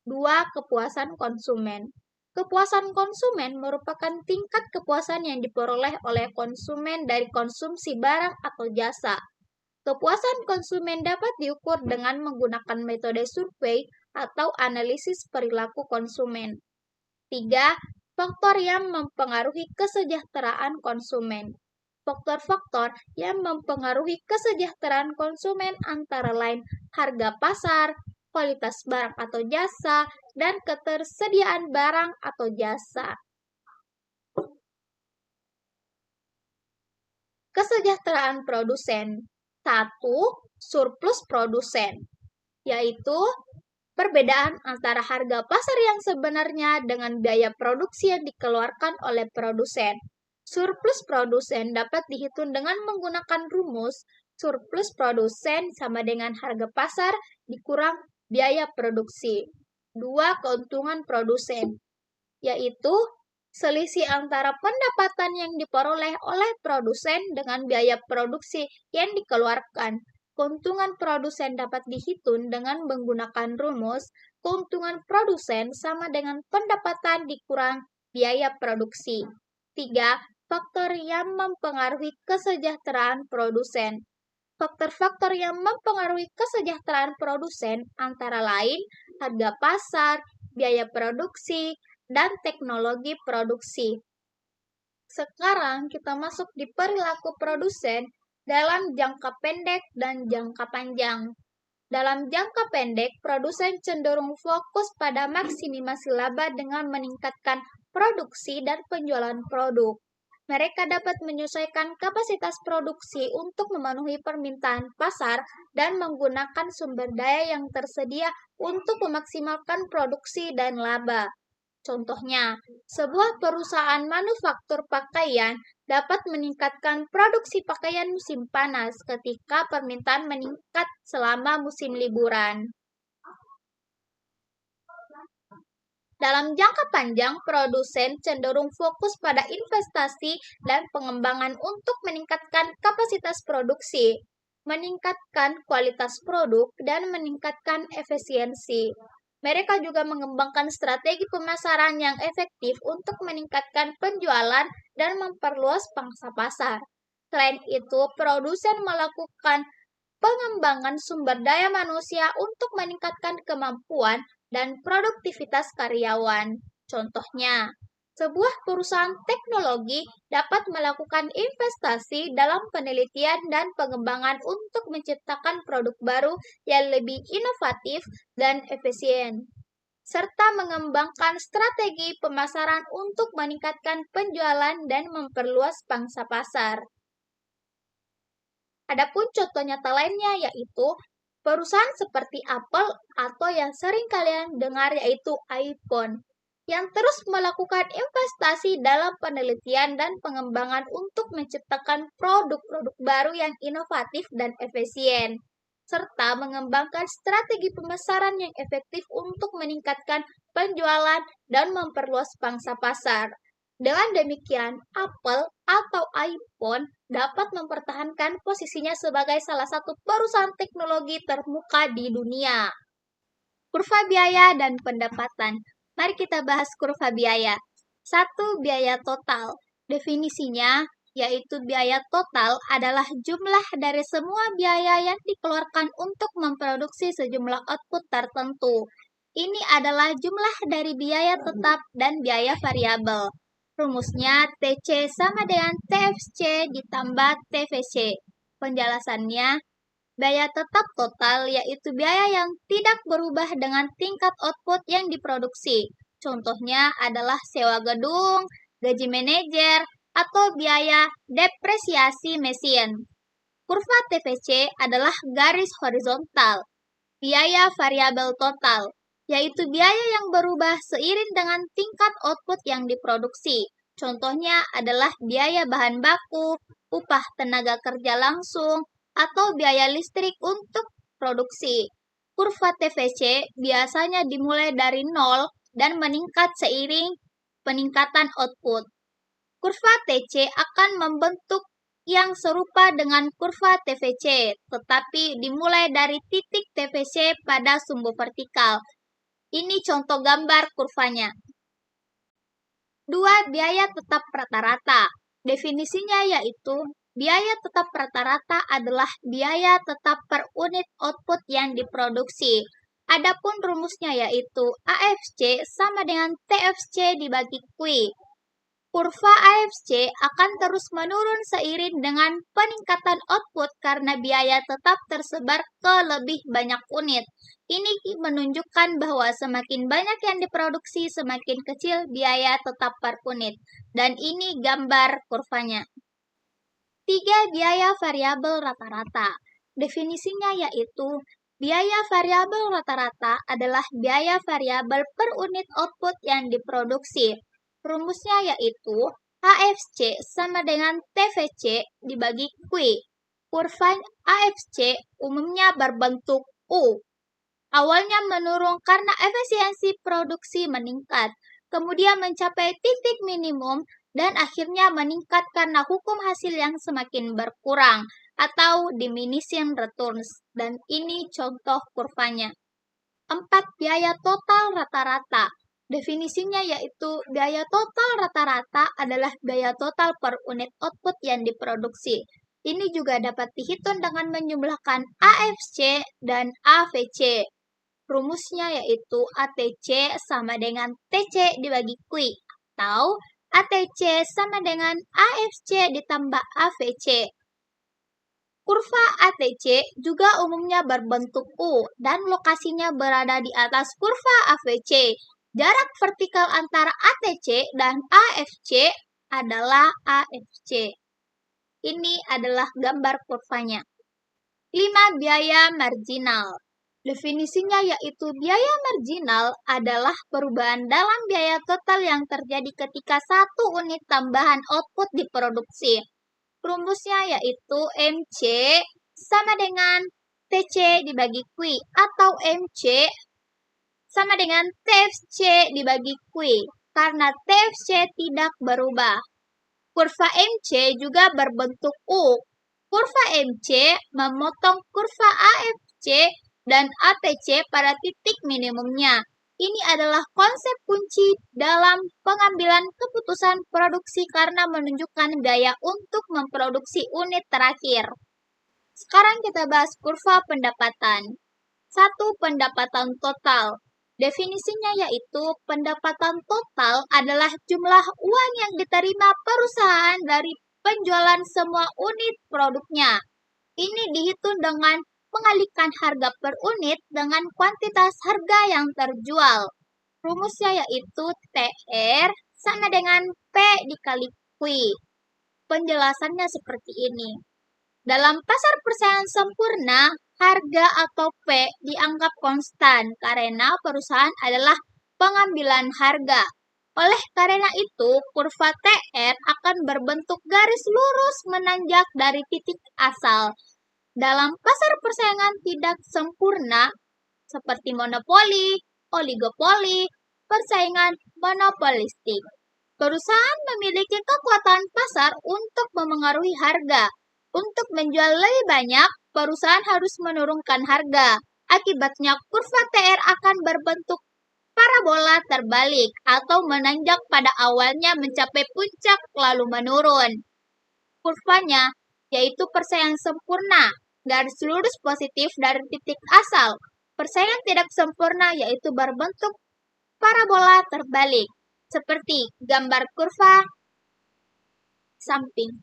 [SPEAKER 1] 2. Kepuasan konsumen. Kepuasan konsumen merupakan tingkat kepuasan yang diperoleh oleh konsumen dari konsumsi barang atau jasa. Kepuasan konsumen dapat diukur dengan menggunakan metode survei atau analisis perilaku konsumen. 3. Faktor yang mempengaruhi kesejahteraan konsumen. Faktor-faktor yang mempengaruhi kesejahteraan konsumen antara lain harga pasar, kualitas barang atau jasa, dan ketersediaan barang atau jasa. Kesejahteraan produsen. 1. Surplus produsen, yaitu perbedaan antara harga pasar yang sebenarnya dengan biaya produksi yang dikeluarkan oleh produsen. Surplus produsen dapat dihitung dengan menggunakan rumus Surplus produsen sama dengan harga pasar dikurang biaya produksi. 2. Keuntungan produsen, yaitu selisih antara pendapatan yang diperoleh oleh produsen dengan biaya produksi yang dikeluarkan. Keuntungan produsen dapat dihitung dengan menggunakan rumus keuntungan produsen sama dengan pendapatan dikurang biaya produksi. 3. Faktor yang mempengaruhi kesejahteraan produsen. Faktor-faktor yang mempengaruhi kesejahteraan produsen antara lain harga pasar, biaya produksi, dan teknologi produksi. Sekarang kita masuk di perilaku produsen dalam jangka pendek dan jangka panjang. Dalam jangka pendek, produsen cenderung fokus pada maksimasi laba dengan meningkatkan produksi dan penjualan produk. Mereka dapat menyesuaikan kapasitas produksi untuk memenuhi permintaan pasar dan menggunakan sumber daya yang tersedia untuk memaksimalkan produksi dan laba. Contohnya, sebuah perusahaan manufaktur pakaian dapat meningkatkan produksi pakaian musim panas ketika permintaan meningkat selama musim liburan. Dalam jangka panjang, produsen cenderung fokus pada investasi dan pengembangan untuk meningkatkan kapasitas produksi, meningkatkan kualitas produk, dan meningkatkan efisiensi. Mereka juga mengembangkan strategi pemasaran yang efektif untuk meningkatkan penjualan dan memperluas pangsa pasar. Selain itu, produsen melakukan pengembangan sumber daya manusia untuk meningkatkan kemampuan dan produktivitas karyawan. Contohnya, sebuah perusahaan teknologi dapat melakukan investasi dalam penelitian dan pengembangan untuk menciptakan produk baru yang lebih inovatif dan efisien, serta mengembangkan strategi pemasaran untuk meningkatkan penjualan dan memperluas pangsa pasar. Adapun contoh nyata lainnya yaitu perusahaan seperti Apple atau yang sering kalian dengar yaitu iPhone, yang terus melakukan investasi dalam penelitian dan pengembangan untuk menciptakan produk-produk baru yang inovatif dan efisien, serta mengembangkan strategi pemasaran yang efektif untuk meningkatkan penjualan dan memperluas pangsa pasar. Dengan demikian, Apple atau iPhone dapat mempertahankan posisinya sebagai salah satu perusahaan teknologi terkemuka di dunia. Kurva biaya dan pendapatan. Mari kita bahas kurva biaya. 1. Biaya total. Definisinya yaitu biaya total adalah jumlah dari semua biaya yang dikeluarkan untuk memproduksi sejumlah output tertentu. Ini adalah jumlah dari biaya tetap dan biaya variabel. Rumusnya TC sama dengan TFC ditambah TVC. Penjelasannya, biaya tetap total yaitu biaya yang tidak berubah dengan tingkat output yang diproduksi. Contohnya adalah sewa gedung, gaji manajer, atau biaya depresiasi mesin. Kurva TVC adalah garis horizontal. Biaya variabel total, yaitu biaya yang berubah seiring dengan tingkat output yang diproduksi. Contohnya adalah biaya bahan baku, upah tenaga kerja langsung, atau biaya listrik untuk produksi. Kurva TVC biasanya dimulai dari 0 dan meningkat seiring peningkatan output. Kurva TC akan membentuk yang serupa dengan kurva TVC, tetapi dimulai dari titik TVC pada sumbu vertikal. Ini contoh gambar kurvanya. 2. Biaya tetap rata-rata. Definisinya yaitu, biaya tetap rata-rata adalah biaya tetap per unit output yang diproduksi. Adapun rumusnya yaitu AFC sama dengan TFC dibagi Q. Kurva AFC akan terus menurun seiring dengan peningkatan output karena biaya tetap tersebar ke lebih banyak unit. Ini menunjukkan bahwa semakin banyak yang diproduksi, semakin kecil biaya tetap per unit. Dan ini gambar kurvanya. 3. Biaya variabel rata-rata. Definisinya yaitu, biaya variabel rata-rata adalah biaya variabel per unit output yang diproduksi. Rumusnya yaitu HFC sama dengan TVC dibagi Q. Kurva AFC umumnya berbentuk U. Awalnya menurun karena efisiensi produksi meningkat, kemudian mencapai titik minimum, dan akhirnya meningkat karena hukum hasil yang semakin berkurang atau diminishing returns. Dan ini contoh kurvanya. 4. Biaya total rata-rata. Definisinya yaitu biaya total rata-rata adalah biaya total per unit output yang diproduksi. Ini juga dapat dihitung dengan menjumlahkan AFC dan AVC. Rumusnya yaitu ATC sama dengan TC dibagi Q, atau ATC sama dengan AFC ditambah AVC. Kurva ATC juga umumnya berbentuk U dan lokasinya berada di atas kurva AVC. Jarak vertikal antara ATC dan AFC adalah AFC. Ini adalah gambar kurvanya. 5. Biaya marginal. Definisinya yaitu biaya marginal adalah perubahan dalam biaya total yang terjadi ketika satu unit tambahan output diproduksi. Rumusnya yaitu MC sama dengan TC dibagi Q, atau MC sama dengan TFC dibagi Q, karena TFC tidak berubah. Kurva MC juga berbentuk U. Kurva MC memotong kurva AFC dan ATC pada titik minimumnya. Ini adalah konsep kunci dalam pengambilan keputusan produksi karena menunjukkan gaya untuk memproduksi unit terakhir. Sekarang kita bahas kurva pendapatan. 1. Pendapatan total. Definisinya yaitu pendapatan total adalah jumlah uang yang diterima perusahaan dari penjualan semua unit produknya. Ini dihitung dengan mengalihkan harga per unit dengan kuantitas harga yang terjual. Rumusnya yaitu TR sama dengan P dikali Q. Penjelasannya seperti ini. Dalam pasar persaingan sempurna, harga atau P dianggap konstan karena perusahaan adalah pengambilan harga. Oleh karena itu, kurva TR akan berbentuk garis lurus menanjak dari titik asal. Dalam pasar persaingan tidak sempurna, seperti monopoli, oligopoli, persaingan monopolistik, perusahaan memiliki kekuatan pasar untuk memengaruhi harga. Untuk menjual lebih banyak, perusahaan harus menurunkan harga. Akibatnya, kurva TR akan berbentuk parabola terbalik atau menanjak pada awalnya mencapai puncak lalu menurun. Kurvanya yaitu persaingan sempurna, garis lurus positif dari titik asal. Persaingan tidak sempurna yaitu berbentuk parabola terbalik, seperti gambar kurva samping.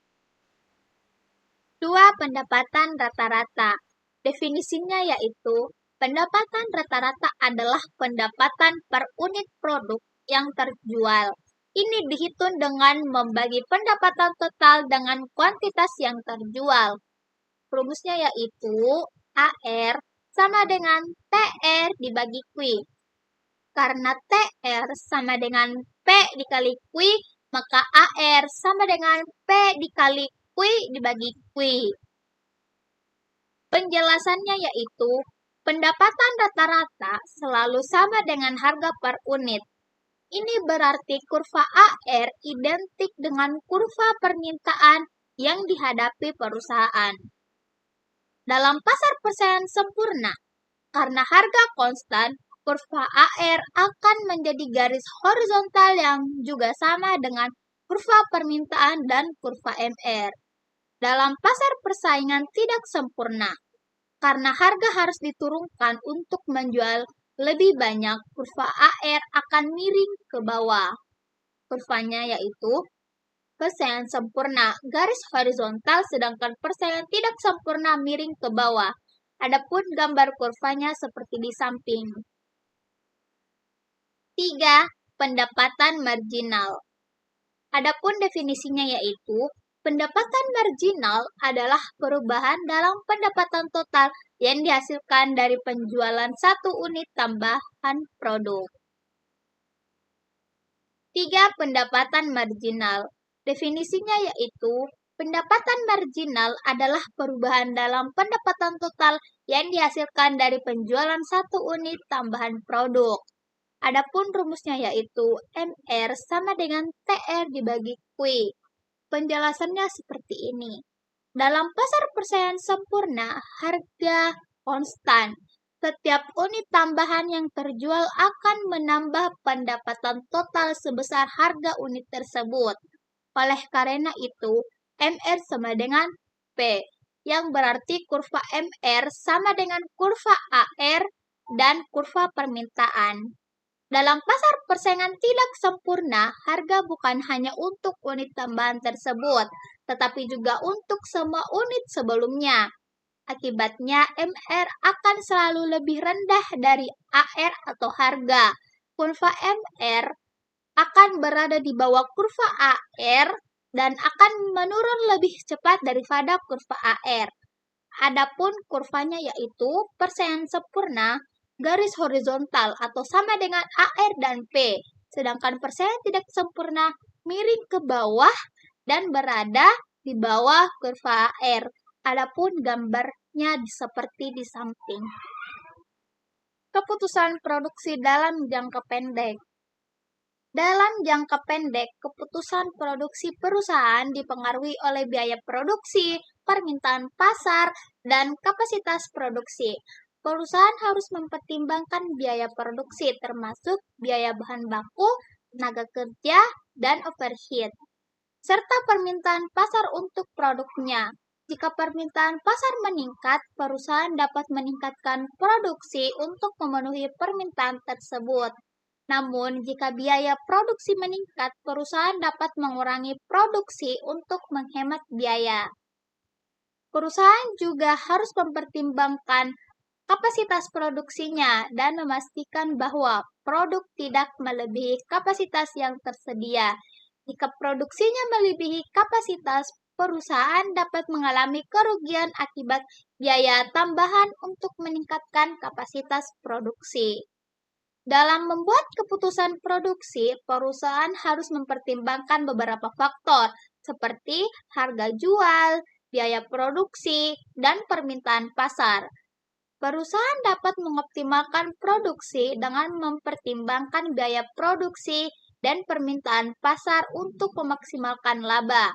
[SPEAKER 1] 2. Pendapatan rata-rata. Definisinya yaitu pendapatan rata-rata adalah pendapatan per unit produk yang terjual. Ini dihitung dengan membagi pendapatan total dengan kuantitas yang terjual. Rumusnya yaitu AR sama dengan TR dibagi Q. Karena TR sama dengan P dikali Q, maka AR sama dengan P dikali Q dibagi Q. Penjelasannya yaitu pendapatan rata-rata selalu sama dengan harga per unit. Ini berarti kurva AR identik dengan kurva permintaan yang dihadapi perusahaan. Dalam pasar persaingan sempurna, karena harga konstan, kurva AR akan menjadi garis horizontal yang juga sama dengan kurva permintaan dan kurva MR. Dalam pasar persaingan tidak sempurna, karena harga harus diturunkan untuk menjual lebih banyak, kurva AR akan miring ke bawah. Kurvanya yaitu persaingan sempurna garis horizontal, sedangkan persaingan tidak sempurna miring ke bawah. Adapun gambar kurvanya seperti di samping. 3. Pendapatan marginal. Adapun definisinya yaitu pendapatan marginal adalah perubahan dalam pendapatan total yang dihasilkan dari penjualan satu unit tambahan produk. 3. Pendapatan marginal. Definisinya yaitu Pendapatan marginal adalah perubahan dalam pendapatan total yang dihasilkan dari penjualan satu unit tambahan produk. Adapun rumusnya yaitu MR sama dengan TR dibagi Q. Penjelasannya seperti ini. Dalam pasar persaingan sempurna, harga konstan. Setiap unit tambahan yang terjual akan menambah pendapatan total sebesar harga unit tersebut. Oleh karena itu, MR sama dengan P, yang berarti kurva MR sama dengan kurva AR dan kurva permintaan. Dalam pasar persaingan tidak sempurna, harga bukan hanya untuk unit tambahan tersebut, tetapi juga untuk semua unit sebelumnya. Akibatnya, MR akan selalu lebih rendah dari AR atau harga. Kurva MR akan berada di bawah kurva AR dan akan menurun lebih cepat daripada kurva AR. Adapun kurvanya yaitu persaingan sempurna, garis horizontal atau sama dengan AR dan P, sedangkan persaingan tidak sempurna miring ke bawah dan berada di bawah kurva AR. Adapun gambarnya seperti di samping. Keputusan produksi dalam jangka pendek. Dalam jangka pendek, keputusan produksi perusahaan dipengaruhi oleh biaya produksi, permintaan pasar, dan kapasitas produksi. Perusahaan harus mempertimbangkan biaya produksi termasuk biaya bahan baku, tenaga kerja, dan overhead, serta permintaan pasar untuk produknya. Jika permintaan pasar meningkat, perusahaan dapat meningkatkan produksi untuk memenuhi permintaan tersebut. Namun, jika biaya produksi meningkat, perusahaan dapat mengurangi produksi untuk menghemat biaya. Perusahaan juga harus mempertimbangkan kapasitas produksinya dan memastikan bahwa produk tidak melebihi kapasitas yang tersedia. Jika produksinya melebihi kapasitas, perusahaan dapat mengalami kerugian akibat biaya tambahan untuk meningkatkan kapasitas produksi. Dalam membuat keputusan produksi, perusahaan harus mempertimbangkan beberapa faktor seperti harga jual, biaya produksi, dan permintaan pasar. Perusahaan dapat mengoptimalkan produksi dengan mempertimbangkan biaya produksi dan permintaan pasar untuk memaksimalkan laba.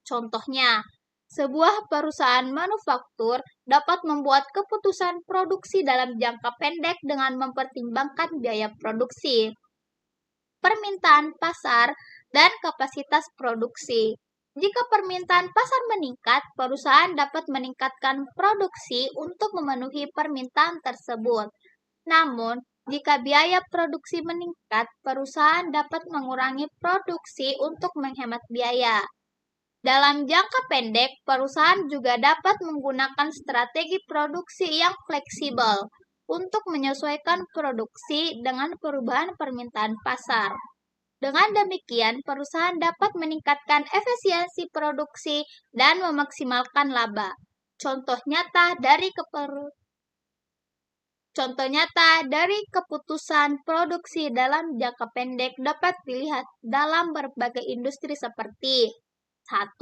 [SPEAKER 1] Contohnya, sebuah perusahaan manufaktur dapat membuat keputusan produksi dalam jangka pendek dengan mempertimbangkan biaya produksi, permintaan pasar, dan kapasitas produksi. Jika permintaan pasar meningkat, perusahaan dapat meningkatkan produksi untuk memenuhi permintaan tersebut. Namun, jika biaya produksi meningkat, perusahaan dapat mengurangi produksi untuk menghemat biaya. Dalam jangka pendek, perusahaan juga dapat menggunakan strategi produksi yang fleksibel untuk menyesuaikan produksi dengan perubahan permintaan pasar. Dengan demikian, perusahaan dapat meningkatkan efisiensi produksi dan memaksimalkan laba. Contoh nyata dari keputusan produksi dalam jangka pendek dapat dilihat dalam berbagai industri seperti 1.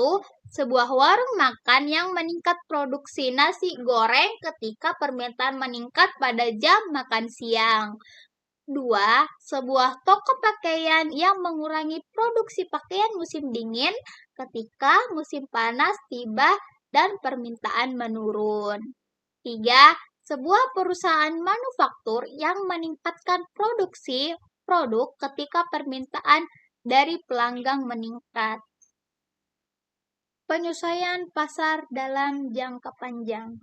[SPEAKER 1] Sebuah warung makan yang meningkat produksi nasi goreng ketika permintaan meningkat pada jam makan siang. 2. Sebuah toko pakaian yang mengurangi produksi pakaian musim dingin ketika musim panas tiba dan permintaan menurun. 3. Sebuah perusahaan manufaktur yang meningkatkan produksi produk ketika permintaan dari pelanggan meningkat. Penyesuaian pasar dalam jangka panjang.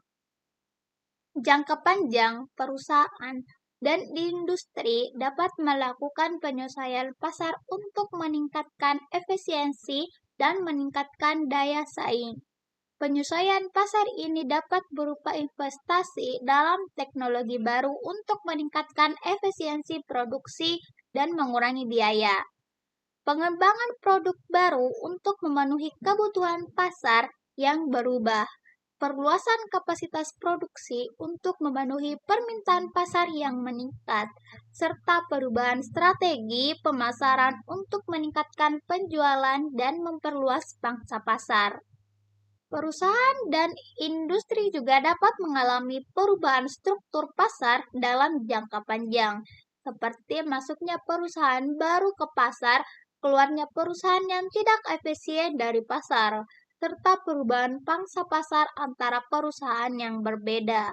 [SPEAKER 1] Jangka panjang, perusahaan dan industri dapat melakukan penyesuaian pasar untuk meningkatkan efisiensi dan meningkatkan daya saing. Penyesuaian pasar ini dapat berupa investasi dalam teknologi baru untuk meningkatkan efisiensi produksi dan mengurangi biaya. Pengembangan produk baru untuk memenuhi kebutuhan pasar yang berubah. Perluasan kapasitas produksi untuk memenuhi permintaan pasar yang meningkat, serta perubahan strategi pemasaran untuk meningkatkan penjualan dan memperluas pangsa pasar. Perusahaan dan industri juga dapat mengalami perubahan struktur pasar dalam jangka panjang, seperti masuknya perusahaan baru ke pasar, keluarnya perusahaan yang tidak efisien dari pasar, serta perubahan pangsa pasar antara perusahaan yang berbeda.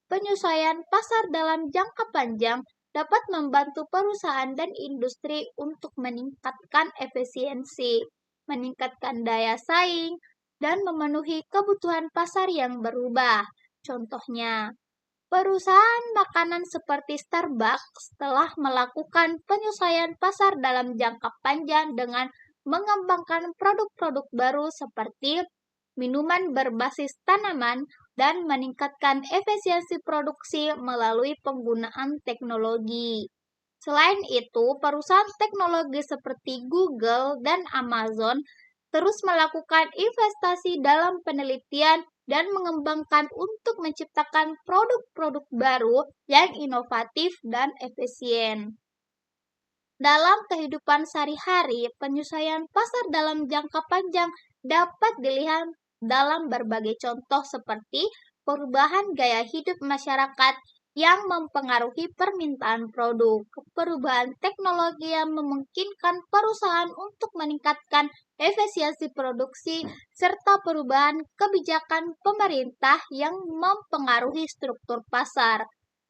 [SPEAKER 1] Penyesuaian pasar dalam jangka panjang dapat membantu perusahaan dan industri untuk meningkatkan efisiensi, meningkatkan daya saing, dan memenuhi kebutuhan pasar yang berubah. Contohnya, perusahaan makanan seperti Starbucks telah melakukan penyesuaian pasar dalam jangka panjang dengan mengembangkan produk-produk baru seperti minuman berbasis tanaman dan meningkatkan efisiensi produksi melalui penggunaan teknologi. Selain itu, perusahaan teknologi seperti Google dan Amazon terus melakukan investasi dalam penelitian dan mengembangkan untuk menciptakan produk-produk baru yang inovatif dan efisien. Dalam kehidupan sehari-hari, penyesuaian pasar dalam jangka panjang dapat dilihat dalam berbagai contoh seperti perubahan gaya hidup masyarakat yang mempengaruhi permintaan produk, perubahan teknologi yang memungkinkan perusahaan untuk meningkatkan efisiensi produksi, serta perubahan kebijakan pemerintah yang mempengaruhi struktur pasar.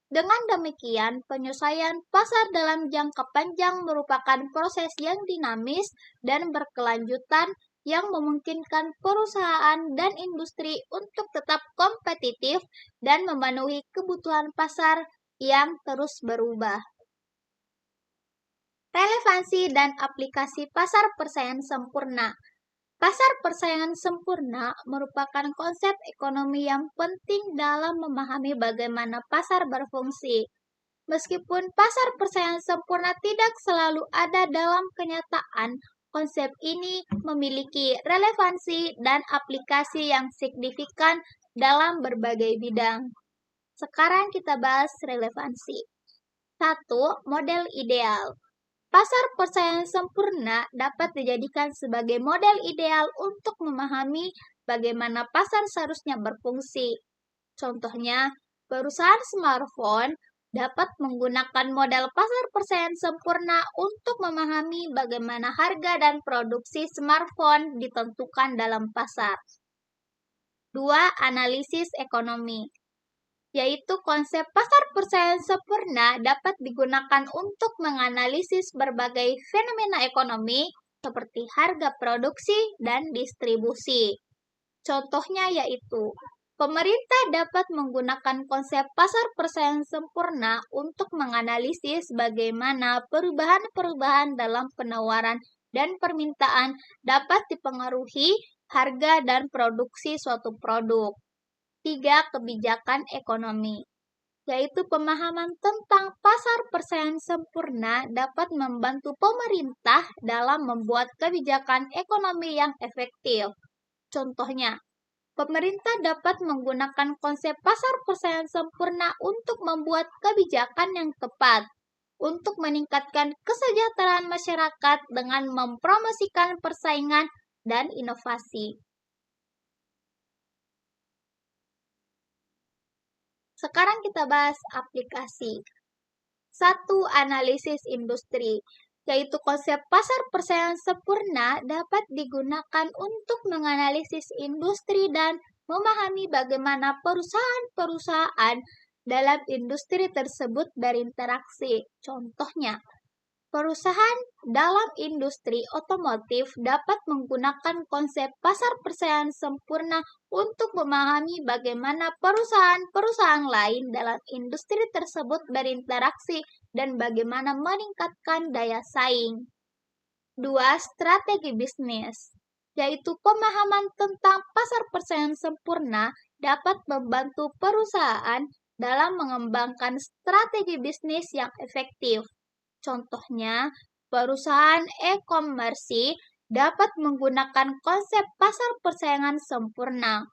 [SPEAKER 1] Dengan demikian, penyelesaian pasar dalam jangka panjang merupakan proses yang dinamis dan berkelanjutan yang memungkinkan perusahaan dan industri untuk tetap kompetitif dan memenuhi kebutuhan pasar yang terus berubah. Relevansi dan aplikasi pasar persaingan sempurna. Pasar persaingan sempurna merupakan konsep ekonomi yang penting dalam memahami bagaimana pasar berfungsi. Meskipun pasar persaingan sempurna tidak selalu ada dalam kenyataan, konsep ini memiliki relevansi dan aplikasi yang signifikan dalam berbagai bidang. Sekarang kita bahas relevansi. 1. Model ideal. Pasar persaingan sempurna dapat dijadikan sebagai model ideal untuk memahami bagaimana pasar seharusnya berfungsi. Contohnya, perusahaan smartphone dapat menggunakan model pasar persaingan sempurna untuk memahami bagaimana harga dan produksi smartphone ditentukan dalam pasar. 2. Analisis ekonomi, yaitu konsep pasar persaingan sempurna dapat digunakan untuk menganalisis berbagai fenomena ekonomi seperti harga produksi dan distribusi. Contohnya yaitu, pemerintah dapat menggunakan konsep pasar persaingan sempurna untuk menganalisis bagaimana perubahan-perubahan dalam penawaran dan permintaan dapat dipengaruhi harga dan produksi suatu produk. 3. Kebijakan ekonomi, yaitu pemahaman tentang pasar persaingan sempurna dapat membantu pemerintah dalam membuat kebijakan ekonomi yang efektif. Contohnya, pemerintah dapat menggunakan konsep pasar persaingan sempurna untuk membuat kebijakan yang tepat, untuk meningkatkan kesejahteraan masyarakat dengan mempromosikan persaingan dan inovasi. Sekarang kita bahas aplikasi. 1. Analisis industri, yaitu konsep pasar persaingan sempurna dapat digunakan untuk menganalisis industri dan memahami bagaimana perusahaan-perusahaan dalam industri tersebut berinteraksi. Contohnya, perusahaan dalam industri otomotif dapat menggunakan konsep pasar persaingan sempurna untuk memahami bagaimana perusahaan-perusahaan lain dalam industri tersebut berinteraksi dan bagaimana meningkatkan daya saing. 2. Strategi bisnis, yaitu pemahaman tentang pasar persaingan sempurna dapat membantu perusahaan dalam mengembangkan strategi bisnis yang efektif. Contohnya, perusahaan e-commerce dapat menggunakan konsep pasar persaingan sempurna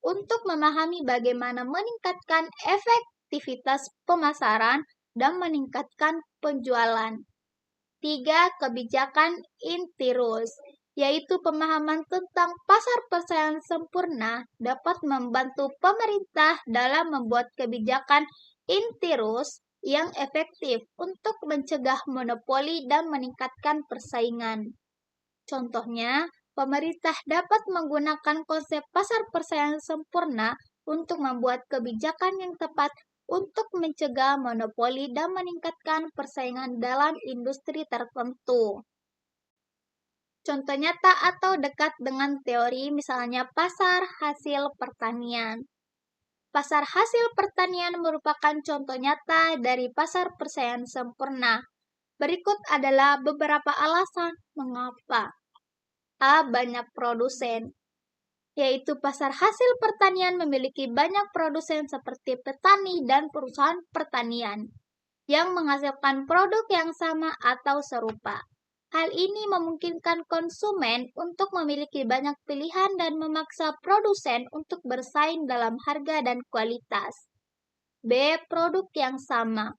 [SPEAKER 1] untuk memahami bagaimana meningkatkan efektivitas pemasaran dan meningkatkan penjualan. 3. Kebijakan inti rules, yaitu pemahaman tentang pasar persaingan sempurna dapat membantu pemerintah dalam membuat kebijakan antitrust yang efektif untuk mencegah monopoli dan meningkatkan persaingan. Contohnya, pemerintah dapat menggunakan konsep pasar persaingan sempurna untuk membuat kebijakan yang tepat untuk mencegah monopoli dan meningkatkan persaingan dalam industri tertentu. Contoh nyata atau dekat dengan teori misalnya pasar hasil pertanian. Pasar hasil pertanian merupakan contoh nyata dari pasar persaingan sempurna. Berikut adalah beberapa alasan mengapa. A. Banyak produsen, yaitu pasar hasil pertanian memiliki banyak produsen seperti petani dan perusahaan pertanian yang menghasilkan produk yang sama atau serupa. Hal ini memungkinkan konsumen untuk memiliki banyak pilihan dan memaksa produsen untuk bersaing dalam harga dan kualitas. B. Produk yang sama,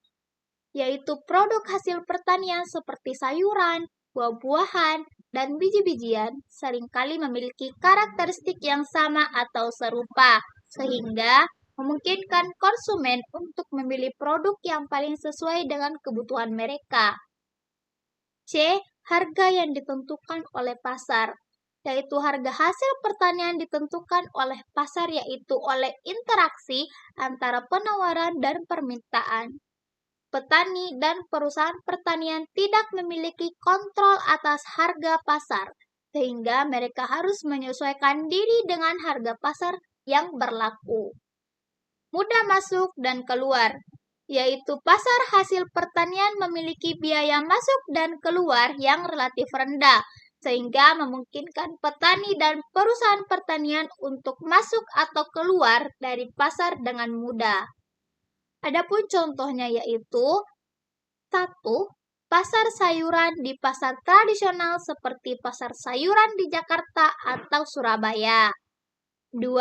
[SPEAKER 1] yaitu produk hasil pertanian seperti sayuran, buah-buahan, dan biji-bijian seringkali memiliki karakteristik yang sama atau serupa, sehingga memungkinkan konsumen untuk memilih produk yang paling sesuai dengan kebutuhan mereka. C. Harga yang ditentukan oleh pasar, yaitu harga hasil pertanian ditentukan oleh pasar yaitu oleh interaksi antara penawaran dan permintaan. Petani dan perusahaan pertanian tidak memiliki kontrol atas harga pasar, sehingga mereka harus menyesuaikan diri dengan harga pasar yang berlaku. Mudah masuk dan keluar, yaitu pasar hasil pertanian memiliki biaya masuk dan keluar yang relatif rendah, sehingga memungkinkan petani dan perusahaan pertanian untuk masuk atau keluar dari pasar dengan mudah. Adapun contohnya yaitu 1. Pasar sayuran di pasar tradisional seperti pasar sayuran di Jakarta atau Surabaya. 2.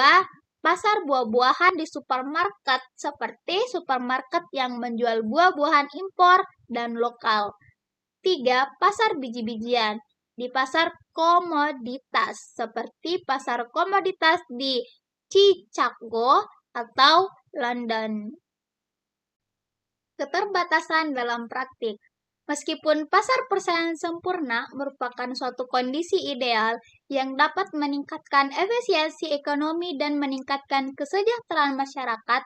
[SPEAKER 1] Pasar buah-buahan di supermarket seperti supermarket yang menjual buah-buahan impor dan lokal. 3. Pasar biji-bijian di pasar komoditas seperti pasar komoditas di Chicago atau London. Keterbatasan dalam praktik. Meskipun pasar persaingan sempurna merupakan suatu kondisi ideal yang dapat meningkatkan efisiensi ekonomi dan meningkatkan kesejahteraan masyarakat,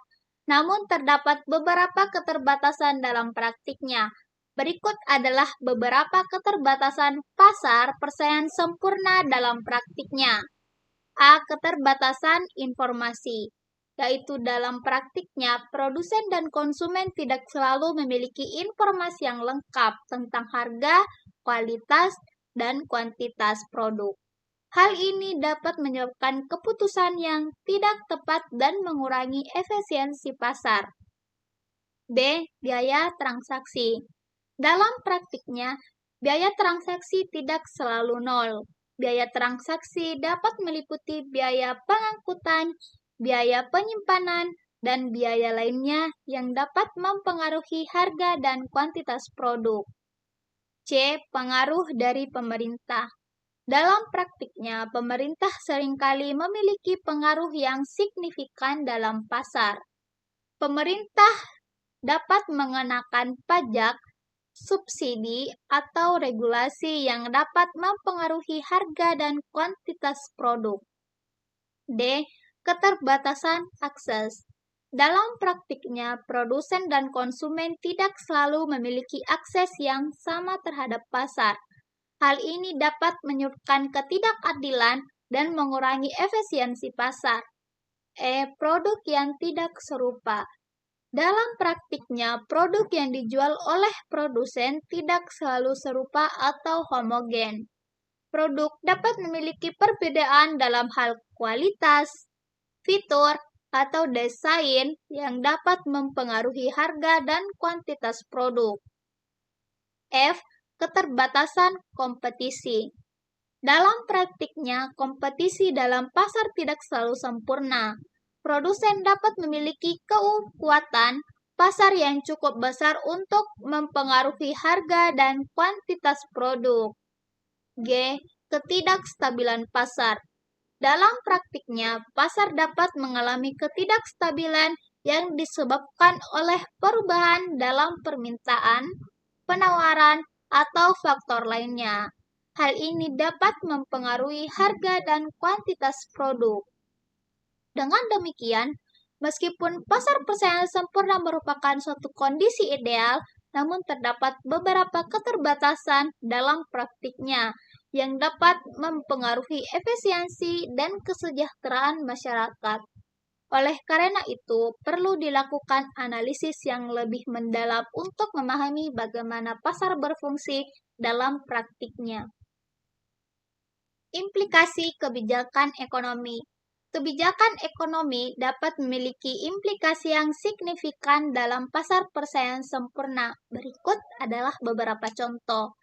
[SPEAKER 1] namun terdapat beberapa keterbatasan dalam praktiknya. Berikut adalah beberapa keterbatasan pasar persaingan sempurna dalam praktiknya. A. Keterbatasan informasi, yaitu dalam praktiknya produsen dan konsumen tidak selalu memiliki informasi yang lengkap tentang harga, kualitas, dan kuantitas produk. Hal ini dapat menyebabkan keputusan yang tidak tepat dan mengurangi efisiensi pasar. B. Biaya transaksi. Dalam praktiknya, biaya transaksi tidak selalu nol. Biaya transaksi dapat meliputi biaya pengangkutan, biaya penyimpanan, dan biaya lainnya yang dapat mempengaruhi harga dan kuantitas produk. C. Pengaruh dari pemerintah. Dalam praktiknya, pemerintah seringkali memiliki pengaruh yang signifikan dalam pasar. Pemerintah dapat mengenakan pajak, subsidi, atau regulasi yang dapat mempengaruhi harga dan kuantitas produk. D. Keterbatasan akses. Dalam praktiknya, produsen dan konsumen tidak selalu memiliki akses yang sama terhadap pasar. Hal ini dapat menyebabkan ketidakadilan dan mengurangi efisiensi pasar. E. Produk yang tidak serupa. Dalam praktiknya, produk yang dijual oleh produsen tidak selalu serupa atau homogen. Produk dapat memiliki perbedaan dalam hal kualitas, fitur, atau desain yang dapat mempengaruhi harga dan kuantitas produk. F. Keterbatasan kompetisi. Dalam praktiknya, kompetisi dalam pasar tidak selalu sempurna. Produsen dapat memiliki kekuatan pasar yang cukup besar untuk mempengaruhi harga dan kuantitas produk. G. Ketidakstabilan pasar. Dalam praktiknya, pasar dapat mengalami ketidakstabilan yang disebabkan oleh perubahan dalam permintaan, penawaran, atau faktor lainnya. Hal ini dapat mempengaruhi harga dan kuantitas produk. Dengan demikian, meskipun pasar persaingan sempurna merupakan suatu kondisi ideal, namun terdapat beberapa keterbatasan dalam praktiknya yang dapat mempengaruhi efisiensi dan kesejahteraan masyarakat. Oleh karena itu, perlu dilakukan analisis yang lebih mendalam untuk memahami bagaimana pasar berfungsi dalam praktiknya. Implikasi kebijakan ekonomi. Kebijakan ekonomi dapat memiliki implikasi yang signifikan dalam pasar persaingan sempurna. Berikut adalah beberapa contoh.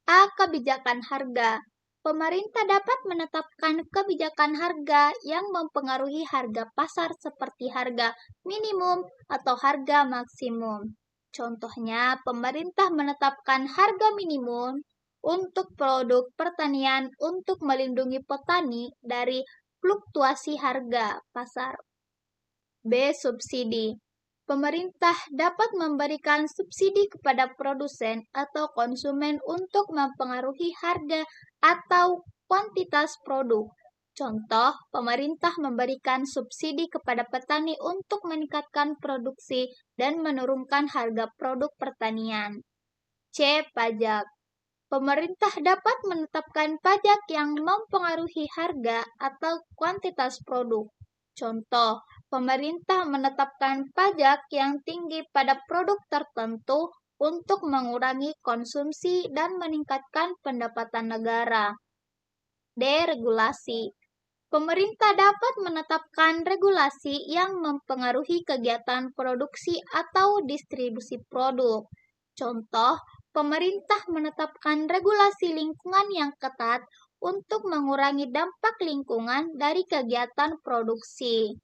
[SPEAKER 1] A. Kebijakan harga. Pemerintah dapat menetapkan kebijakan harga yang mempengaruhi harga pasar seperti harga minimum atau harga maksimum. Contohnya, pemerintah menetapkan harga minimum untuk produk pertanian untuk melindungi petani dari fluktuasi harga pasar. B. Subsidi. Pemerintah dapat memberikan subsidi kepada produsen atau konsumen untuk mempengaruhi harga atau kuantitas produk. Contoh, pemerintah memberikan subsidi kepada petani untuk meningkatkan produksi dan menurunkan harga produk pertanian. C. Pajak. Pemerintah dapat menetapkan pajak yang mempengaruhi harga atau kuantitas produk. Contoh, pemerintah menetapkan pajak yang tinggi pada produk tertentu untuk mengurangi konsumsi dan meningkatkan pendapatan negara. D. Regulasi. Pemerintah dapat menetapkan regulasi yang mempengaruhi kegiatan produksi atau distribusi produk. Contoh, pemerintah menetapkan regulasi lingkungan yang ketat untuk mengurangi dampak lingkungan dari kegiatan produksi.